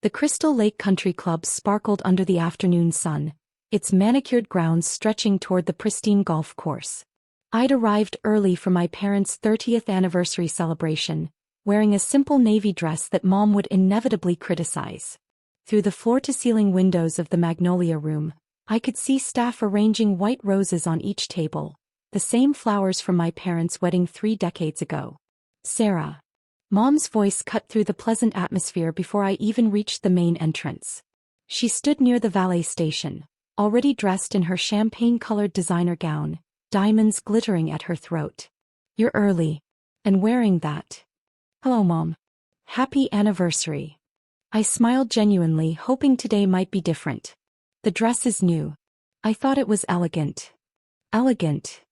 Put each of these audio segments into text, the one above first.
The Crystal Lake Country Club sparkled under the afternoon sun, its manicured grounds stretching toward the pristine golf course. I'd arrived early for my parents' 30th anniversary celebration, wearing a simple navy dress that Mom would inevitably criticize. Through the floor-to-ceiling windows of the Magnolia Room, I could see staff arranging white roses on each table, the same flowers from my parents' wedding 3 decades ago. Sarah. Mom's voice cut through the pleasant atmosphere before I even reached the main entrance. She stood near the valet station, already dressed in her champagne-colored designer gown, diamonds glittering at her throat. "You're early. And wearing that." "Hello, Mom. Happy anniversary." I smiled genuinely, hoping today might be different. "The dress is new. I thought it was elegant." "Elegant?"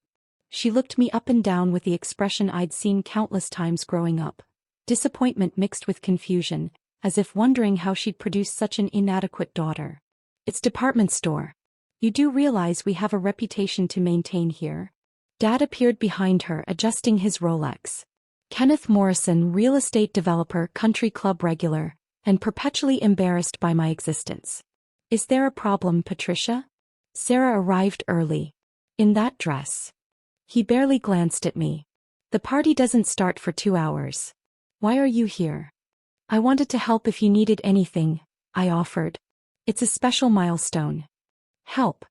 She looked me up and down with the expression I'd seen countless times growing up. Disappointment mixed with confusion, as if wondering how she'd produced such an inadequate daughter. "It's department store. You do realize we have a reputation to maintain here?" Dad appeared behind her, adjusting his Rolex. Kenneth Morrison, real estate developer, country club regular, and perpetually embarrassed by my existence. "Is there a problem, Patricia?" Sarah arrived early. In that dress. He barely glanced at me. "The party doesn't start for 2 hours. Why are you here?" "I wanted to help if you needed anything," I offered. "It's a special milestone." "Help?"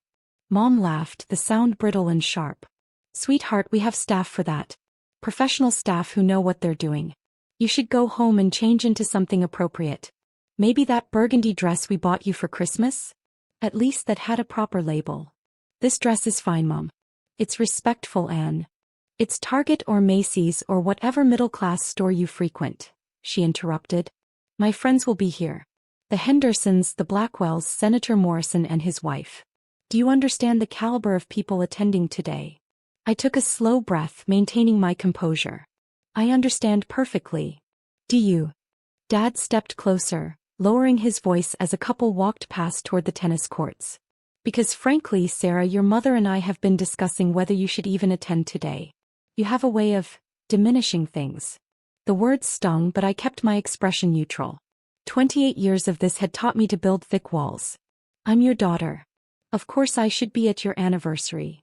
Mom laughed, the sound brittle and sharp. "Sweetheart, we have staff for that. Professional staff who know what they're doing. You should go home and change into something appropriate. Maybe that burgundy dress we bought you for Christmas? At least that had a proper label." "This dress is fine, Mom. It's respectful, Anne." "It's Target or Macy's or whatever middle-class store you frequent," she interrupted. "My friends will be here. The Hendersons, the Blackwells, Senator Morrison and his wife. Do you understand the caliber of people attending today?" I took a slow breath, maintaining my composure. "I understand perfectly." "Do you?" Dad stepped closer, lowering his voice as a couple walked past toward the tennis courts. "Because frankly, Sarah, your mother and I have been discussing whether you should even attend today. You have a way of diminishing things." The words stung, but I kept my expression neutral. 28 years of this had taught me to build thick walls. "I'm your daughter. Of course I should be at your anniversary."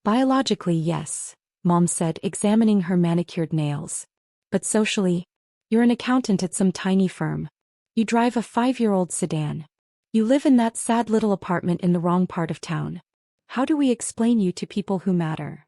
"Biologically, yes," Mom said, examining her manicured nails. "But socially? You're an accountant at some tiny firm. You drive a 5-year-old sedan. You live in that sad little apartment in the wrong part of town. How do we explain you to people who matter?"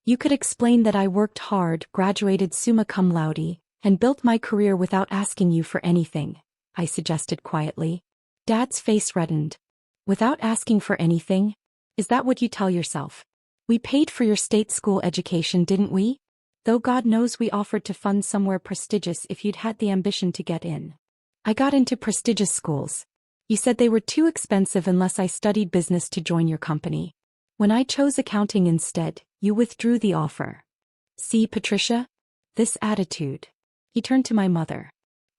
"You could explain that I worked hard, graduated summa cum laude, and built my career without asking you for anything," I suggested quietly. Dad's face reddened. "Without asking for anything? Is that what you tell yourself? We paid for your state school education, didn't we? Though God knows we offered to fund somewhere prestigious if you'd had the ambition to get in." "I got into prestigious schools. You said they were too expensive unless I studied business to join your company. When I chose accounting instead, you withdrew the offer. See, Patricia? This attitude." He turned to my mother.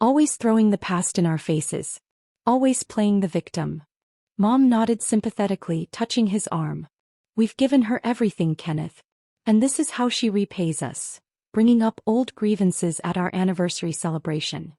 "Always throwing the past in our faces. Always playing the victim." Mom nodded sympathetically, touching his arm. "We've given her everything, Kenneth. And this is how she repays us, bringing up old grievances at our anniversary celebration."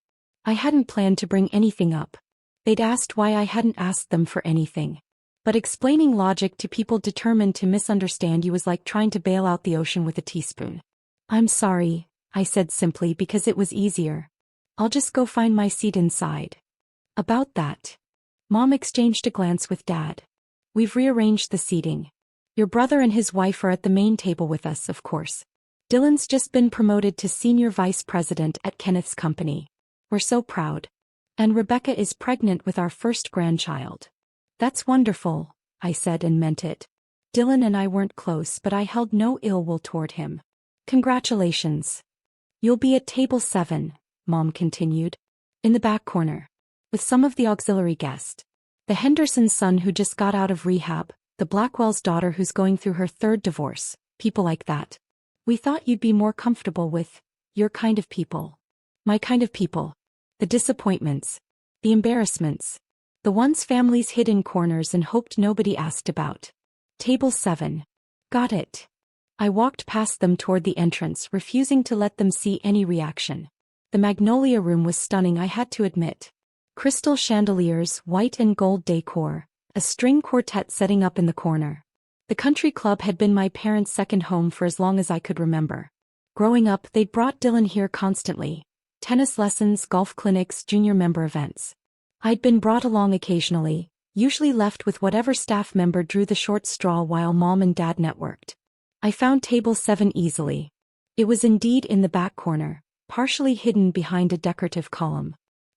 I hadn't planned to bring anything up. They'd asked why I hadn't asked them for anything. But explaining logic to people determined to misunderstand you was like trying to bail out the ocean with a teaspoon. "I'm sorry," I said simply because it was easier. "I'll just go find my seat inside." "About that." Mom exchanged a glance with Dad. "We've rearranged the seating. Your brother and his wife are at the main table with us, of course. Dylan's just been promoted to senior vice president at Kenneth's company. We're so proud. And Rebecca is pregnant with our first grandchild." "That's wonderful," I said and meant it. Dylan and I weren't close, but I held no ill will toward him. "Congratulations. You'll be at table 7, Mom continued. "In the back corner. With some of the auxiliary guests. The Henderson's son who just got out of rehab, the Blackwell's daughter who's going through her 3rd divorce, people like that. We thought you'd be more comfortable with your kind of people." "My kind of people. The disappointments. The embarrassments. The ones families hid in corners and hoped nobody asked about. Table 7. Got it." I walked past them toward the entrance, refusing to let them see any reaction. The Magnolia Room was stunning, I had to admit. Crystal chandeliers, white and gold decor, a string quartet setting up in the corner. The country club had been my parents' second home for as long as I could remember. Growing up, they'd brought Dylan here constantly. Tennis lessons, golf clinics, junior member events. I'd been brought along occasionally, usually left with whatever staff member drew the short straw while Mom and Dad networked. I found table 7 easily. It was indeed in the back corner, partially hidden behind a decorative column.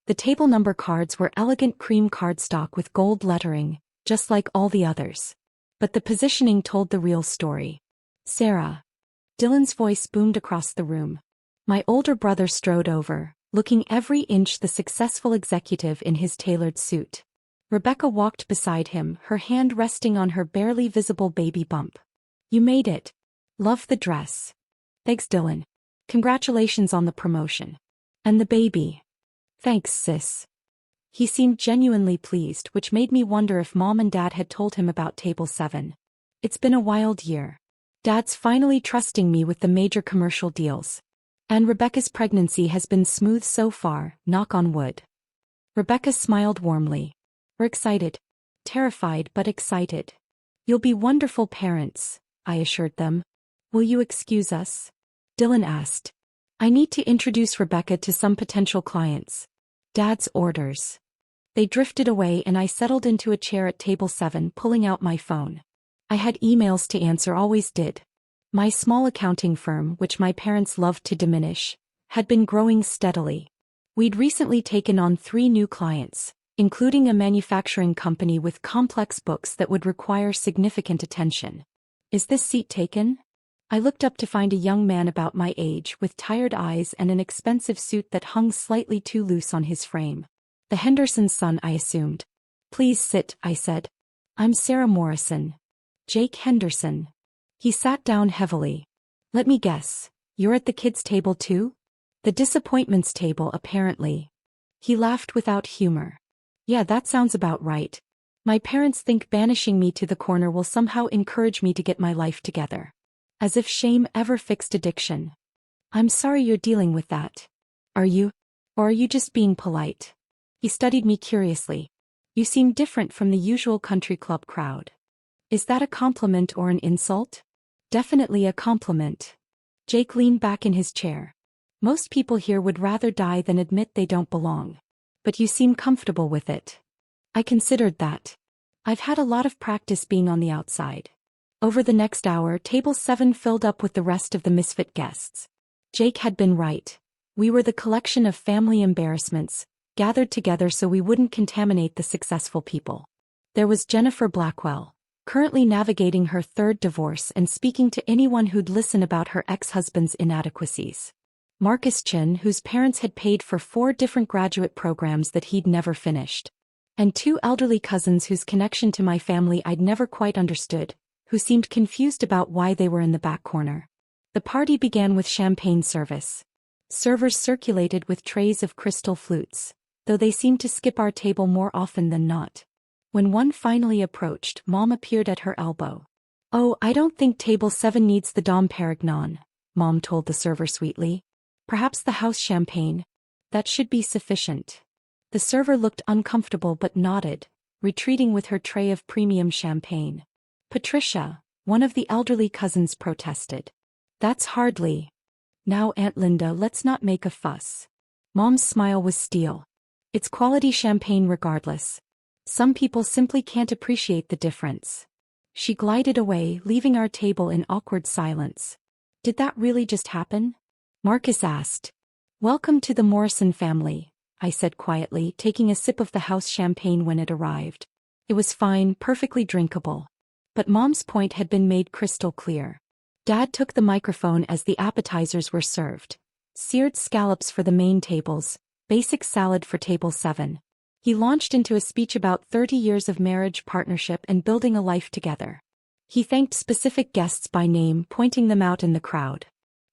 The table number cards were elegant cream cardstock with gold lettering, just like all the others. But the positioning told the real story. Sarah. Dylan's voice boomed across the room. My older brother strode over, looking every inch the successful executive in his tailored suit. Rebecca walked beside him, her hand resting on her barely visible baby bump. You made it. Love the dress. Thanks, Dylan. Congratulations on the promotion. And the baby. Thanks, sis. He seemed genuinely pleased, which made me wonder if Mom and Dad had told him about table 7. It's been a wild year. Dad's finally trusting me with the major commercial deals. And Rebecca's pregnancy has been smooth so far, knock on wood. Rebecca smiled warmly. We're excited. Terrified but excited. You'll be wonderful parents, I assured them. Will you excuse us? Dylan asked. I need to introduce Rebecca to some potential clients. Dad's orders. They drifted away and I settled into a chair at table 7, pulling out my phone. I had emails to answer, always did. My small accounting firm, which my parents loved to diminish, had been growing steadily. We'd recently taken on 3 new clients, including a manufacturing company with complex books that would require significant attention. Is this seat taken? I looked up to find a young man about my age with tired eyes and an expensive suit that hung slightly too loose on his frame. The Henderson's son, I assumed. Please sit, I said. I'm Sarah Morrison. Jake Henderson. He sat down heavily. Let me guess, you're at the kids' table too? The disappointments table, apparently. He laughed without humor. Yeah, that sounds about right. My parents think banishing me to the corner will somehow encourage me to get my life together. As if shame ever fixed addiction. I'm sorry you're dealing with that. Are you? Or are you just being polite? He studied me curiously. You seem different from the usual country club crowd. Is that a compliment or an insult? Definitely a compliment. Jake leaned back in his chair. Most people here would rather die than admit they don't belong. But you seem comfortable with it. I considered that. I've had a lot of practice being on the outside. Over the next hour, table 7 filled up with the rest of the misfit guests. Jake had been right. We were the collection of family embarrassments, gathered together so we wouldn't contaminate the successful people. There was Jennifer Blackwell, currently navigating her 3rd divorce and speaking to anyone who'd listen about her ex-husband's inadequacies. Marcus Chin, whose parents had paid for 4 different graduate programs that he'd never finished. And 2 elderly cousins whose connection to my family I'd never quite understood, who seemed confused about why they were in the back corner. The party began with champagne service. Servers circulated with trays of crystal flutes, though they seemed to skip our table more often than not. When one finally approached, Mom appeared at her elbow. Oh, I don't think table 7 needs the Dom Perignon, Mom told the server sweetly. Perhaps the house champagne. That should be sufficient. The server looked uncomfortable but nodded, retreating with her tray of premium champagne. Patricia, one of the elderly cousins, protested. That's hardly. Now, Aunt Linda, let's not make a fuss. Mom's smile was steel. It's quality champagne regardless. Some people simply can't appreciate the difference. She glided away, leaving our table in awkward silence. Did that really just happen? Marcus asked. Welcome to the Morrison family, I said quietly, taking a sip of the house champagne when it arrived. It was fine, perfectly drinkable. But Mom's point had been made crystal clear. Dad took the microphone as the appetizers were served. Seared scallops for the main tables, basic salad for table 7. He launched into a speech about 30 years of marriage, partnership, and building a life together. He thanked specific guests by name, pointing them out in the crowd.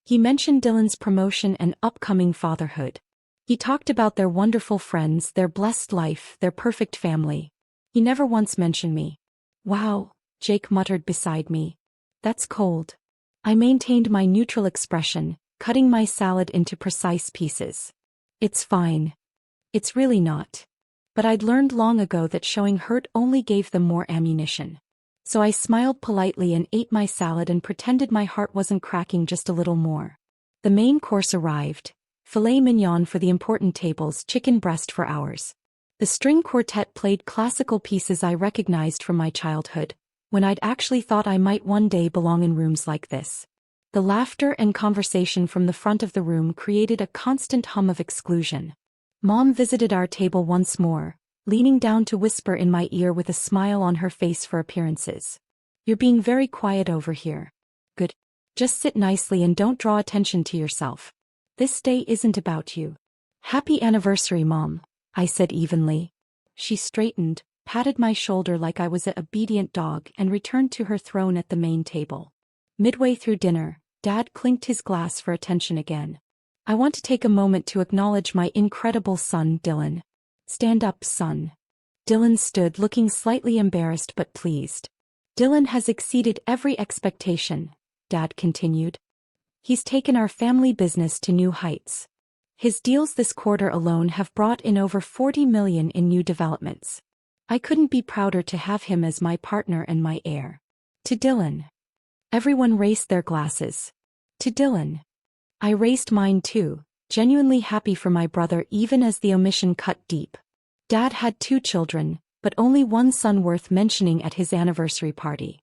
He mentioned Dylan's promotion and upcoming fatherhood. He talked about their wonderful friends, their blessed life, their perfect family. He never once mentioned me. Wow, Jake muttered beside me. That's cold. I maintained my neutral expression, cutting my salad into precise pieces. It's fine. It's really not. But I'd learned long ago that showing hurt only gave them more ammunition. So I smiled politely and ate my salad and pretended my heart wasn't cracking just a little more. The main course arrived. Filet mignon for the important tables, chicken breast for ours. The string quartet played classical pieces I recognized from my childhood, when I'd actually thought I might one day belong in rooms like this. The laughter and conversation from the front of the room created a constant hum of exclusion. Mom visited our table once more, leaning down to whisper in my ear with a smile on her face for appearances. "You're being very quiet over here." "Good. Just sit nicely and don't draw attention to yourself. This day isn't about you." "Happy anniversary, Mom," I said evenly. She straightened, patted my shoulder like I was an obedient dog and returned to her throne at the main table. Midway through dinner, Dad clinked his glass for attention again. "I want to take a moment to acknowledge my incredible son, Dylan." "Stand up, son." Dylan stood, looking slightly embarrassed but pleased. "Dylan has exceeded every expectation," Dad continued. "He's taken our family business to new heights. His deals this quarter alone have brought in over 40 million in new developments. I couldn't be prouder to have him as my partner and my heir." "To Dylan." Everyone raised their glasses. "To Dylan." I raised mine too, genuinely happy for my brother even as the omission cut deep. Dad had 2 children, but only one son worth mentioning at his anniversary party.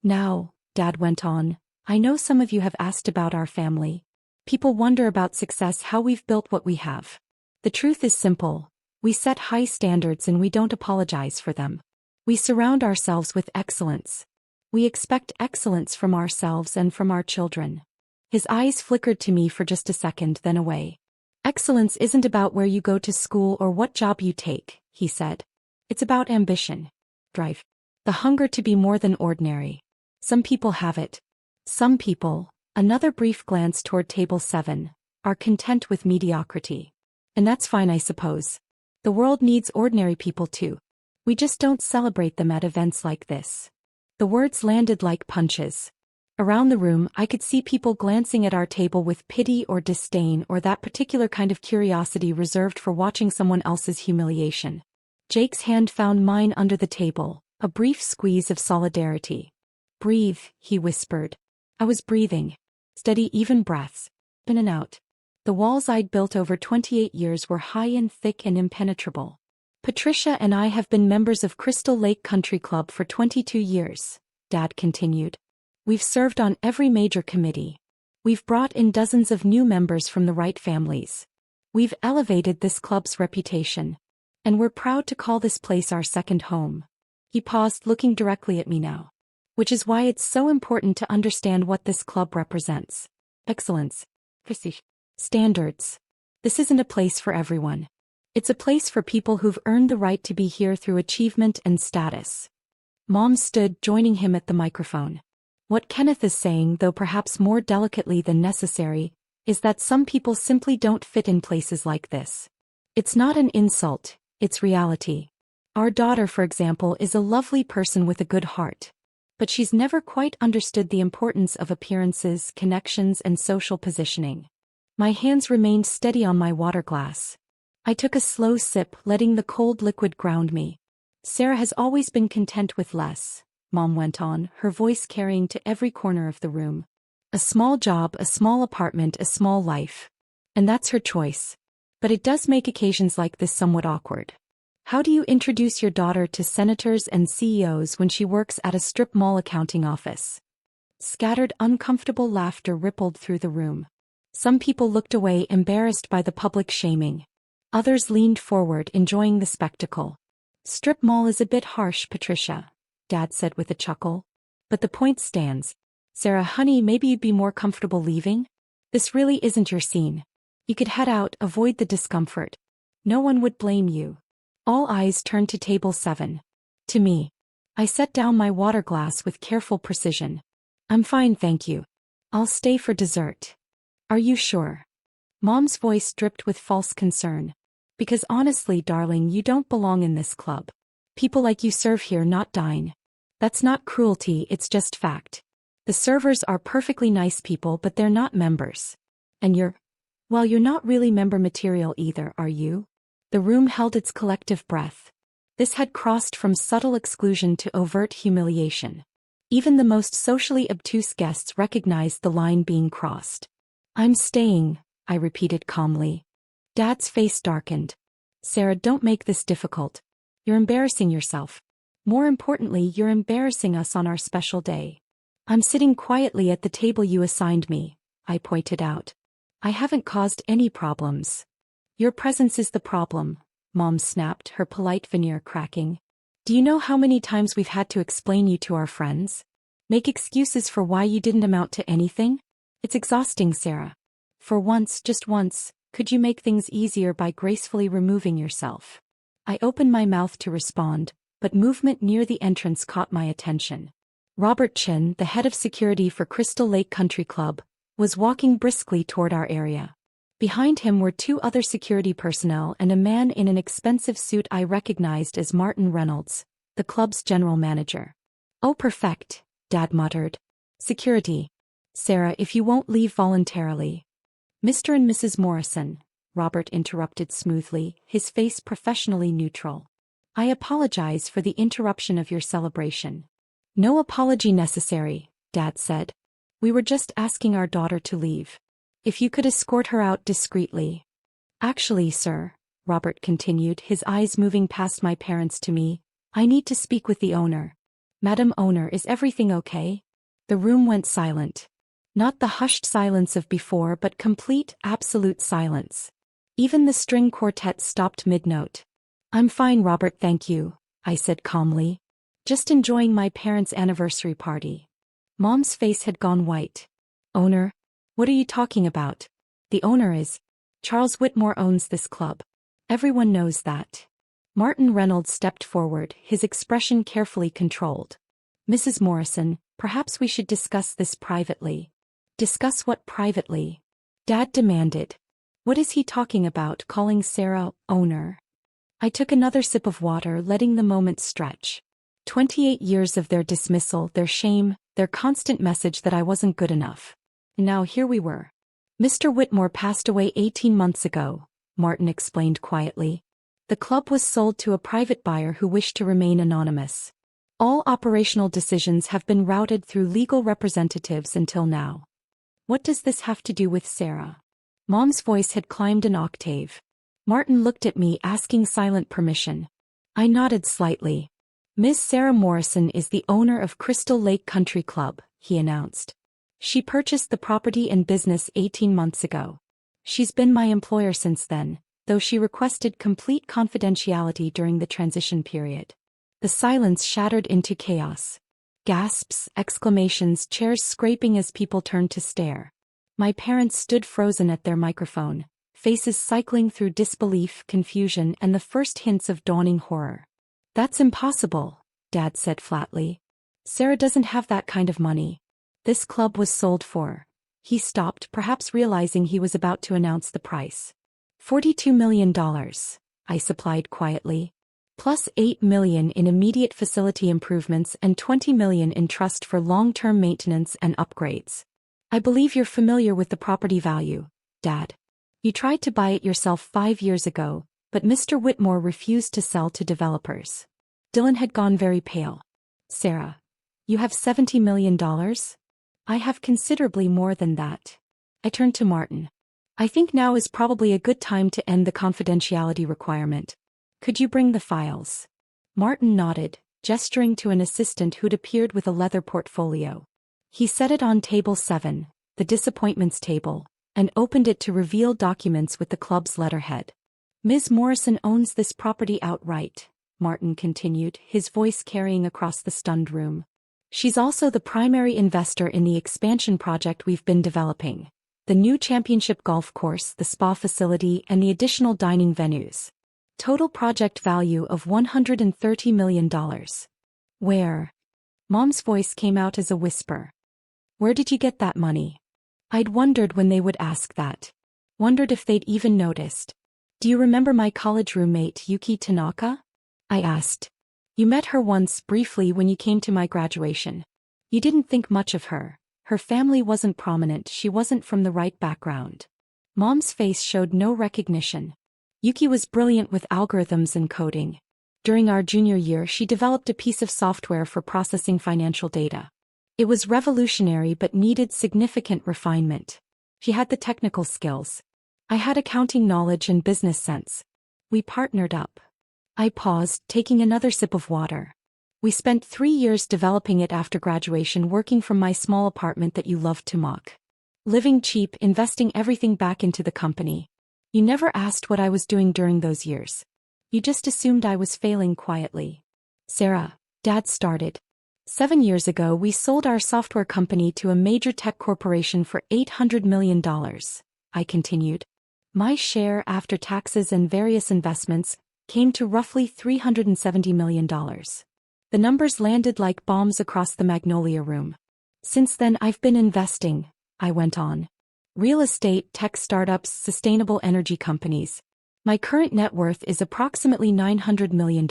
"Now," Dad went on, "I know some of you have asked about our family. People wonder about success, how we've built what we have. The truth is simple. We set high standards and we don't apologize for them. We surround ourselves with excellence. We expect excellence from ourselves and from our children." His eyes flickered to me for just a second, then away. "Excellence isn't about where you go to school or what job you take," he said. "It's about ambition. Drive. The hunger to be more than ordinary. Some people have it. Some people," another brief glance toward table 7, "are content with mediocrity. And that's fine, I suppose. The world needs ordinary people too. We just don't celebrate them at events like this." The words landed like punches. Around the room, I could see people glancing at our table with pity or disdain or that particular kind of curiosity reserved for watching someone else's humiliation. Jake's hand found mine under the table, a brief squeeze of solidarity. "Breathe," he whispered. I was breathing. Steady, even breaths. In and out. The walls I'd built over 28 years were high and thick and impenetrable. "Patricia and I have been members of Crystal Lake Country Club for 22 years, Dad continued. "We've served on every major committee. We've brought in dozens of new members from the right families. We've elevated this club's reputation. And we're proud to call this place our second home." He paused, looking directly at me now. "Which is why it's so important to understand what this club represents. Excellence. Prestige. Standards. This isn't a place for everyone. It's a place for people who've earned the right to be here through achievement and status." Mom stood, joining him at the microphone. "What Kenneth is saying, though perhaps more delicately than necessary, is that some people simply don't fit in places like this. It's not an insult, it's reality. Our daughter, for example, is a lovely person with a good heart. But she's never quite understood the importance of appearances, connections, and social positioning." My hands remained steady on my water glass. I took a slow sip, letting the cold liquid ground me. "Sarah has always been content with less," Mom went on, her voice carrying to every corner of the room. "A small job, a small apartment, a small life. And that's her choice. But it does make occasions like this somewhat awkward. How do you introduce your daughter to senators and CEOs when she works at a strip mall accounting office?" Scattered, uncomfortable laughter rippled through the room. Some people looked away, embarrassed by the public shaming. Others leaned forward, enjoying the spectacle. "Strip mall is a bit harsh, Patricia," Dad said with a chuckle. "But the point stands. Sarah, honey, maybe you'd be more comfortable leaving? This really isn't your scene. You could head out, avoid the discomfort. No one would blame you." All eyes turned to table 7. To me. I set down my water glass with careful precision. "I'm fine, thank you. I'll stay for dessert." "Are you sure?" Mom's voice dripped with false concern. "Because honestly, darling, you don't belong in this club. People like you serve here, not dine. That's not cruelty, it's just fact. The servers are perfectly nice people, but they're not members. And you're not really member material either, are you?" The room held its collective breath. This had crossed from subtle exclusion to overt humiliation. Even the most socially obtuse guests recognized the line being crossed. "I'm staying," I repeated calmly. Dad's face darkened. "Sarah, don't make this difficult. You're embarrassing yourself. More importantly, you're embarrassing us on our special day." "I'm sitting quietly at the table you assigned me," I pointed out. "I haven't caused any problems." "Your presence is the problem," Mom snapped, her polite veneer cracking. "Do you know how many times we've had to explain you to our friends? Make excuses for why you didn't amount to anything? It's exhausting, Sarah. For once, just once, could you make things easier by gracefully removing yourself?" I opened my mouth to respond, but movement near the entrance caught my attention. Robert Chin, the head of security for Crystal Lake Country Club, was walking briskly toward our area. Behind him were two other security personnel and a man in an expensive suit I recognized as Martin Reynolds, the club's general manager. "Oh, perfect," Dad muttered. "Security. Sarah, if you won't leave voluntarily." "Mr. and Mrs. Morrison," Robert interrupted smoothly, his face professionally neutral. "I apologize for the interruption of your celebration." "No apology necessary," Dad said. "We were just asking our daughter to leave. If you could escort her out discreetly." "Actually, sir," Robert continued, his eyes moving past my parents to me, "I need to speak with the owner." "Madam Owner, is everything okay?" The room went silent. Not the hushed silence of before, but complete, absolute silence. Even the string quartet stopped mid-note. "I'm fine, Robert, thank you," I said calmly. "Just enjoying my parents' anniversary party." Mom's face had gone white. "Owner? What are you talking about?" "The owner is Charles Whitmore owns this club. Everyone knows that." Martin Reynolds stepped forward, his expression carefully controlled. "Mrs. Morrison, perhaps we should discuss this privately." "Discuss what privately?" Dad demanded. "What is he talking about, calling Sarah owner?" I took another sip of water, letting the moment stretch. 28 years of their dismissal, their shame, their constant message that I wasn't good enough. And now here we were. "Mr. Whitmore passed away 18 months ago," Martin explained quietly. "The club was sold to a private buyer who wished to remain anonymous. All operational decisions have been routed through legal representatives until now." "What does this have to do with Sarah?" Mom's voice had climbed an octave. Martin looked at me, asking silent permission. I nodded slightly. "Ms. Sarah Morrison is the owner of Crystal Lake Country Club," he announced. "She purchased the property and business 18 months ago. She's been my employer since then, though she requested complete confidentiality during the transition period." The silence shattered into chaos. Gasps, exclamations, chairs scraping as people turned to stare. My parents stood frozen at their microphone, faces cycling through disbelief, confusion, and the first hints of dawning horror. "That's impossible," Dad said flatly. "Sarah doesn't have that kind of money. This club was sold for—" He stopped, perhaps realizing he was about to announce the price. $42 million, I supplied quietly. Plus $8 million in immediate facility improvements and $20 million in trust for long-term maintenance and upgrades. "I believe you're familiar with the property value, Dad. You tried to buy it yourself 5 years ago, but Mr. Whitmore refused to sell to developers." Dylan had gone very pale. "Sarah, you have $70 million? I have considerably more than that." I turned to Martin. "I think now is probably a good time to end the confidentiality requirement. Could you bring the files?" Martin nodded, gesturing to an assistant who'd appeared with a leather portfolio. He set it on table 7, the disappointments table, and opened it to reveal documents with the club's letterhead. "Ms. Morrison owns this property outright," Martin continued, his voice carrying across the stunned room. "She's also the primary investor in the expansion project we've been developing. The new championship golf course, the spa facility, and the additional dining venues. Total project value of $130 million. Where?" Mom's voice came out as a whisper. "Where did you get that money?" I'd wondered when they would ask that. Wondered if they'd even noticed. "Do you remember my college roommate, Yuki Tanaka?" I asked. "You met her once, briefly, when you came to my graduation. You didn't think much of her. Her family wasn't prominent, she wasn't from the right background." Mom's face showed no recognition. Yuki was brilliant with algorithms and coding. During our junior year, she developed a piece of software for processing financial data. It was revolutionary but needed significant refinement. She had the technical skills. I had accounting knowledge and business sense. We partnered up. I paused, taking another sip of water. We spent 3 years developing it after graduation, working from my small apartment that you loved to mock. Living cheap, investing everything back into the company. You never asked what I was doing during those years. You just assumed I was failing quietly. Sarah, Dad started. 7 years ago, we sold our software company to a major tech corporation for $800 million. I continued. My share, after taxes and various investments, came to roughly $370 million. The numbers landed like bombs across the Magnolia Room. Since then, I've been investing, I went on. Real estate, tech startups, sustainable energy companies. My current net worth is approximately $900 million.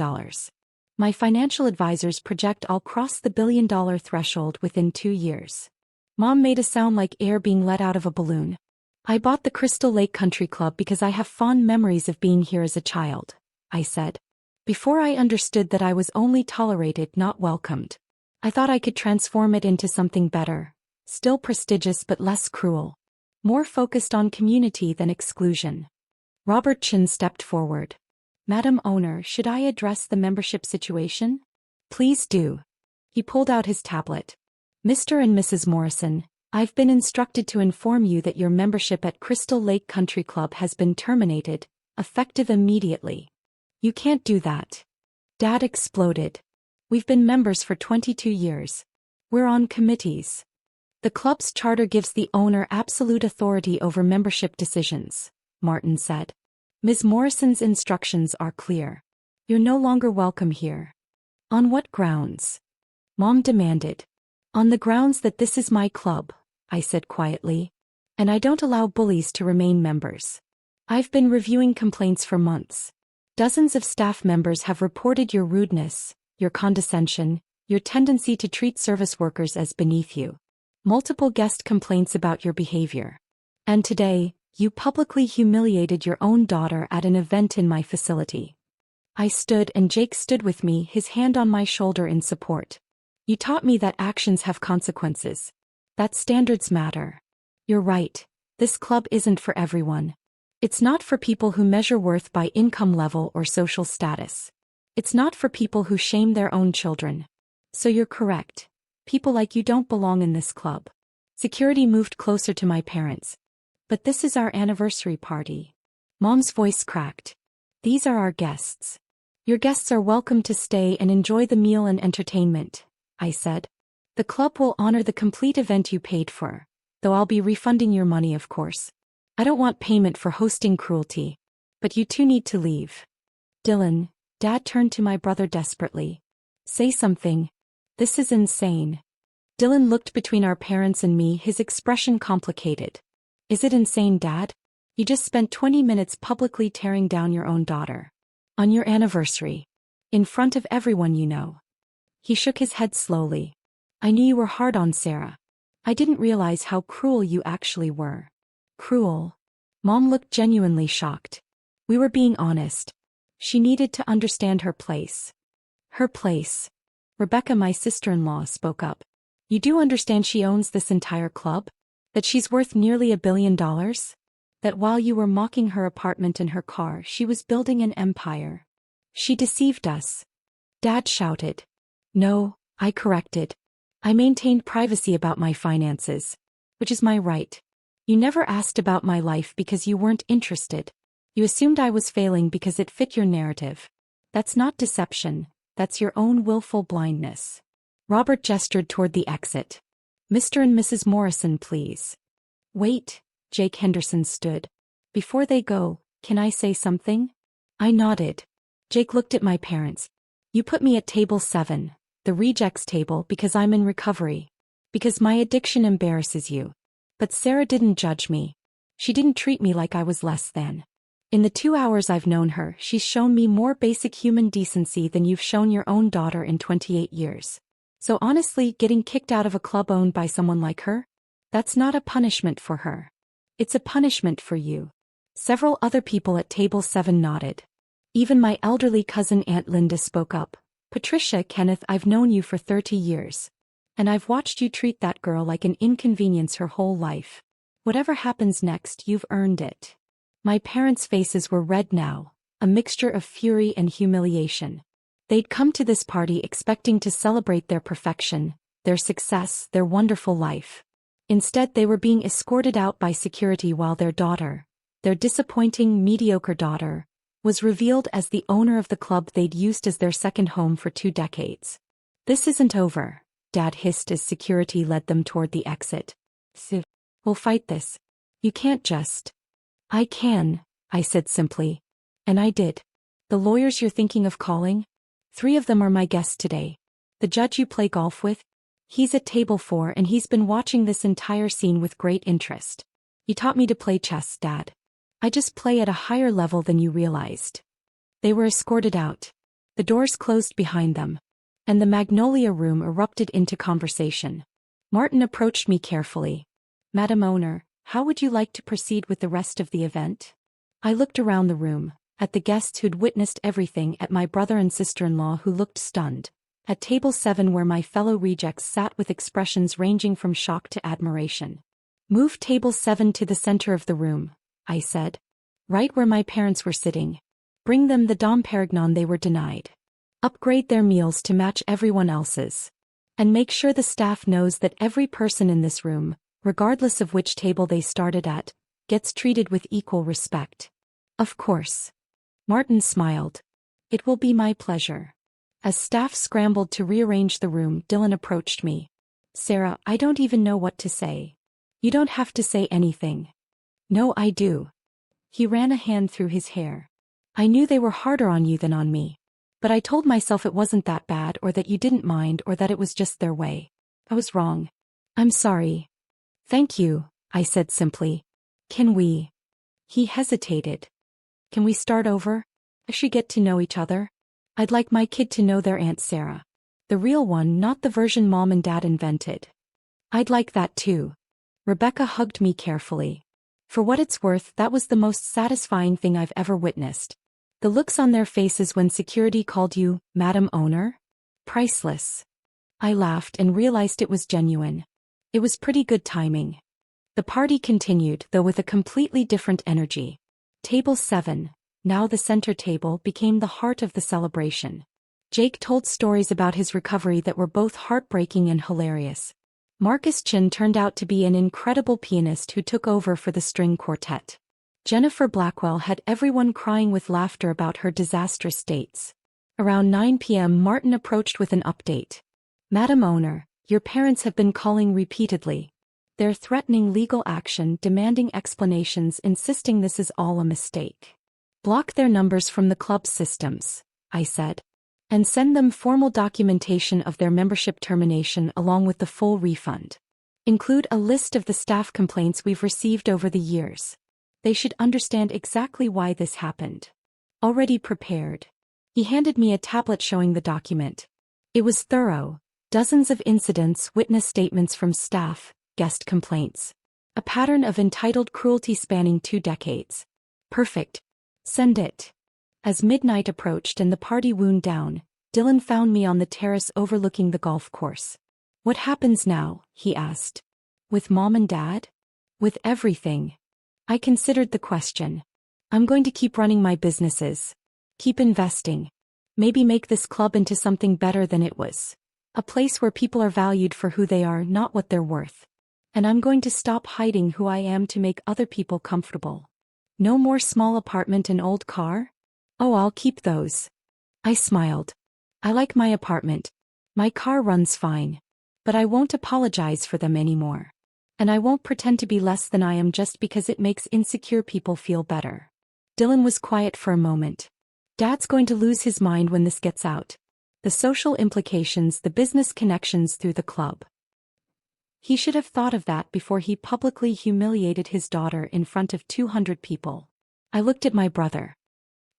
My financial advisors project I'll cross the billion-dollar threshold within 2 years. Mom made a sound like air being let out of a balloon. I bought the Crystal Lake Country Club because I have fond memories of being here as a child, I said. Before I understood that I was only tolerated, not welcomed. I thought I could transform it into something better, still prestigious but less cruel. More focused on community than exclusion. Robert Chin stepped forward. Madam Owner, should I address the membership situation? Please do. He pulled out his tablet. Mr. and Mrs. Morrison, I've been instructed to inform you that your membership at Crystal Lake Country Club has been terminated, effective immediately. You can't do that. Dad exploded. We've been members for 22 years. We're on committees. The club's charter gives the owner absolute authority over membership decisions, Martin said. Ms. Morrison's instructions are clear. You're no longer welcome here. On what grounds? Mom demanded. On the grounds that this is my club, I said quietly. And I don't allow bullies to remain members. I've been reviewing complaints for months. Dozens of staff members have reported your rudeness, your condescension, your tendency to treat service workers as beneath you. Multiple guest complaints about your behavior. And today, you publicly humiliated your own daughter at an event in my facility. I stood and Jake stood with me, his hand on my shoulder in support. You taught me that actions have consequences. That standards matter. You're right, this club isn't for everyone. It's not for people who measure worth by income level or social status. It's not for people who shame their own children. So you're correct. People like you don't belong in this club. Security moved closer to my parents. But this is our anniversary party. Mom's voice cracked. These are our guests. Your guests are welcome to stay and enjoy the meal and entertainment, I said. The club will honor the complete event you paid for, though I'll be refunding your money, of course. I don't want payment for hosting cruelty. But you two need to leave. Dylan, Dad turned to my brother desperately. Say something. This is insane. Dylan looked between our parents and me, his expression complicated. Is it insane, Dad? You just spent 20 minutes publicly tearing down your own daughter. On your anniversary. In front of everyone you know. He shook his head slowly. I knew you were hard on Sarah. I didn't realize how cruel you actually were. Cruel? Mom looked genuinely shocked. We were being honest. She needed to understand her place. Her place. Rebecca, my sister-in-law, spoke up. You do understand she owns this entire club? That she's worth nearly $1 billion? That while you were mocking her apartment and her car, she was building an empire. She deceived us. Dad shouted. No, I corrected. I maintained privacy about my finances. Which is my right. You never asked about my life because you weren't interested. You assumed I was failing because it fit your narrative. That's not deception. That's your own willful blindness. Robert gestured toward the exit. Mr. and Mrs. Morrison, please. Wait, Jake Henderson stood. Before they go, can I say something? I nodded. Jake looked at my parents. You put me at table 7, the rejects table, because I'm in recovery. Because my addiction embarrasses you. But Sarah didn't judge me. She didn't treat me like I was less than. In the 2 hours I've known her, she's shown me more basic human decency than you've shown your own daughter in 28 years. So honestly, getting kicked out of a club owned by someone like her? That's not a punishment for her. It's a punishment for you. Several other people at table 7 nodded. Even my elderly cousin Aunt Linda spoke up. Patricia, Kenneth, I've known you for 30 years. And I've watched you treat that girl like an inconvenience her whole life. Whatever happens next, you've earned it. My parents' faces were red now, a mixture of fury and humiliation. They'd come to this party expecting to celebrate their perfection, their success, their wonderful life. Instead, they were being escorted out by security while their daughter, their disappointing, mediocre daughter, was revealed as the owner of the club they'd used as their second home for 2 decades. This isn't over, Dad hissed as security led them toward the exit. Siv, we'll fight this. You can't just. I can, I said simply. And I did. The lawyers you're thinking of calling? 3 of them are my guests today. The judge you play golf with? He's at table 4 and he's been watching this entire scene with great interest. You taught me to play chess, Dad. I just play at a higher level than you realized. They were escorted out. The doors closed behind them. And the Magnolia Room erupted into conversation. Martin approached me carefully. Madam Owner, how would you like to proceed with the rest of the event? I looked around the room, at the guests who'd witnessed everything, at my brother and sister-in-law who looked stunned, at table 7 where my fellow rejects sat with expressions ranging from shock to admiration. Move table 7 to the center of the room, I said. Right where my parents were sitting. Bring them the Dom Perignon they were denied. Upgrade their meals to match everyone else's. And make sure the staff knows that every person in this room, regardless of which table they started at, gets treated with equal respect. Of course. Martin smiled. It will be my pleasure. As staff scrambled to rearrange the room, Dylan approached me. Sarah, I don't even know what to say. You don't have to say anything. No, I do. He ran a hand through his hair. I knew they were harder on you than on me. But I told myself it wasn't that bad, or that you didn't mind, or that it was just their way. I was wrong. I'm sorry. Thank you, I said simply. Can we? He hesitated. Can we start over? I should get to know each other. I'd like my kid to know their Aunt Sarah. The real one, not the version Mom and Dad invented. I'd like that too. Rebecca hugged me carefully. For what it's worth, that was the most satisfying thing I've ever witnessed. The looks on their faces when security called you, Madam Owner? Priceless. I laughed and realized it was genuine. It was pretty good timing. The party continued, though with a completely different energy. Table 7, now the center table, became the heart of the celebration. Jake told stories about his recovery that were both heartbreaking and hilarious. Marcus Chin turned out to be an incredible pianist who took over for the string quartet. Jennifer Blackwell had everyone crying with laughter about her disastrous dates. Around 9 p.m. Martin approached with an update. Madam Owner, your parents have been calling repeatedly. They're threatening legal action, demanding explanations, insisting this is all a mistake. Block their numbers from the club's systems, I said. And send them formal documentation of their membership termination along with the full refund. Include a list of the staff complaints we've received over the years. They should understand exactly why this happened. Already prepared. He handed me a tablet showing the document. It was thorough. Dozens of incidents, witness statements from staff, guest complaints. A pattern of entitled cruelty spanning 2 decades. Perfect. Send it. As midnight approached and the party wound down, Dylan found me on the terrace overlooking the golf course. What happens now? He asked. With Mom and Dad? With everything. I considered the question. I'm going to keep running my businesses. Keep investing. Maybe make this club into something better than it was. A place where people are valued for who they are, not what they're worth. And I'm going to stop hiding who I am to make other people comfortable. No more small apartment and old car? Oh, I'll keep those. I smiled. I like my apartment. My car runs fine. But I won't apologize for them anymore. And I won't pretend to be less than I am just because it makes insecure people feel better. Dylan was quiet for a moment. Dad's going to lose his mind when this gets out. The social implications, the business connections through the club. He should have thought of that before he publicly humiliated his daughter in front of 200 people. I looked at my brother.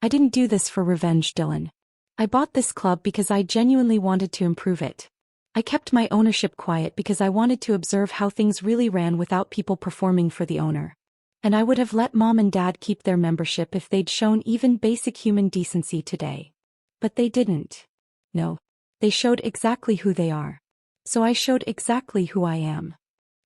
I didn't do this for revenge, Dylan. I bought this club because I genuinely wanted to improve it. I kept my ownership quiet because I wanted to observe how things really ran without people performing for the owner. And I would have let mom and dad keep their membership if they'd shown even basic human decency today. But they didn't. No. They showed exactly who they are. So I showed exactly who I am.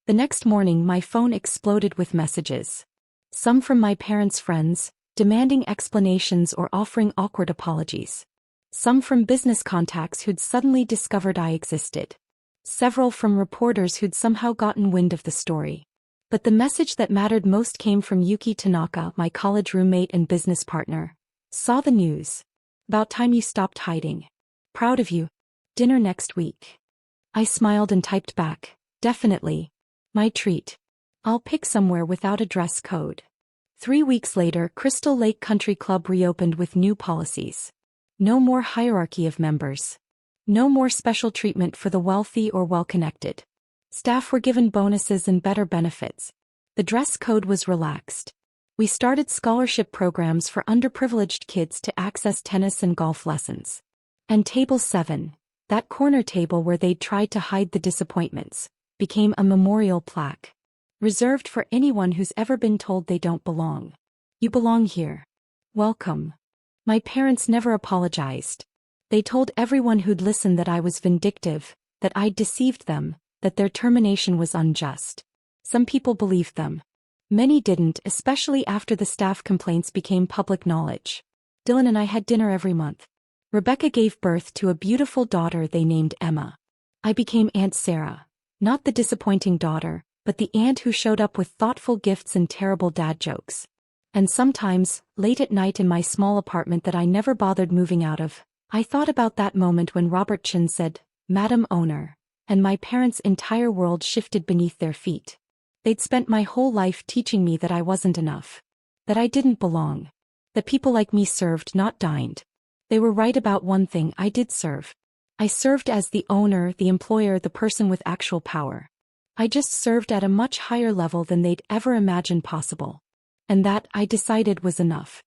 The next morning my phone exploded with messages. Some from my parents' friends, demanding explanations or offering awkward apologies. Some from business contacts who'd suddenly discovered I existed. Several from reporters who'd somehow gotten wind of the story. But the message that mattered most came from Yuki Tanaka, my college roommate and business partner. Saw the news. About time you stopped hiding. Proud of you. Dinner next week. I smiled and typed back, definitely. My treat. I'll pick somewhere without a dress code. 3 weeks later, Crystal Lake Country Club reopened with new policies. No more hierarchy of members. No more special treatment for the wealthy or well-connected. Staff were given bonuses and better benefits. The dress code was relaxed. We started scholarship programs for underprivileged kids to access tennis and golf lessons. And Table 7, that corner table where they'd tried to hide the disappointments, became a memorial plaque. Reserved for anyone who's ever been told they don't belong. You belong here. Welcome. My parents never apologized. They told everyone who'd listened that I was vindictive, that I'd deceived them, that their termination was unjust. Some people believed them. Many didn't, especially after the staff complaints became public knowledge. Dylan and I had dinner every month. Rebecca gave birth to a beautiful daughter they named Emma. I became Aunt Sarah, not the disappointing daughter, but the aunt who showed up with thoughtful gifts and terrible dad jokes. And sometimes, late at night in my small apartment that I never bothered moving out of, I thought about that moment when Robert Chin said, "Madam Owner," and my parents' entire world shifted beneath their feet. They'd spent my whole life teaching me that I wasn't enough. That I didn't belong. That people like me served, not dined. They were right about one thing: I did serve. I served as the owner, the employer, the person with actual power. I just served at a much higher level than they'd ever imagined possible. And that, I decided, was enough.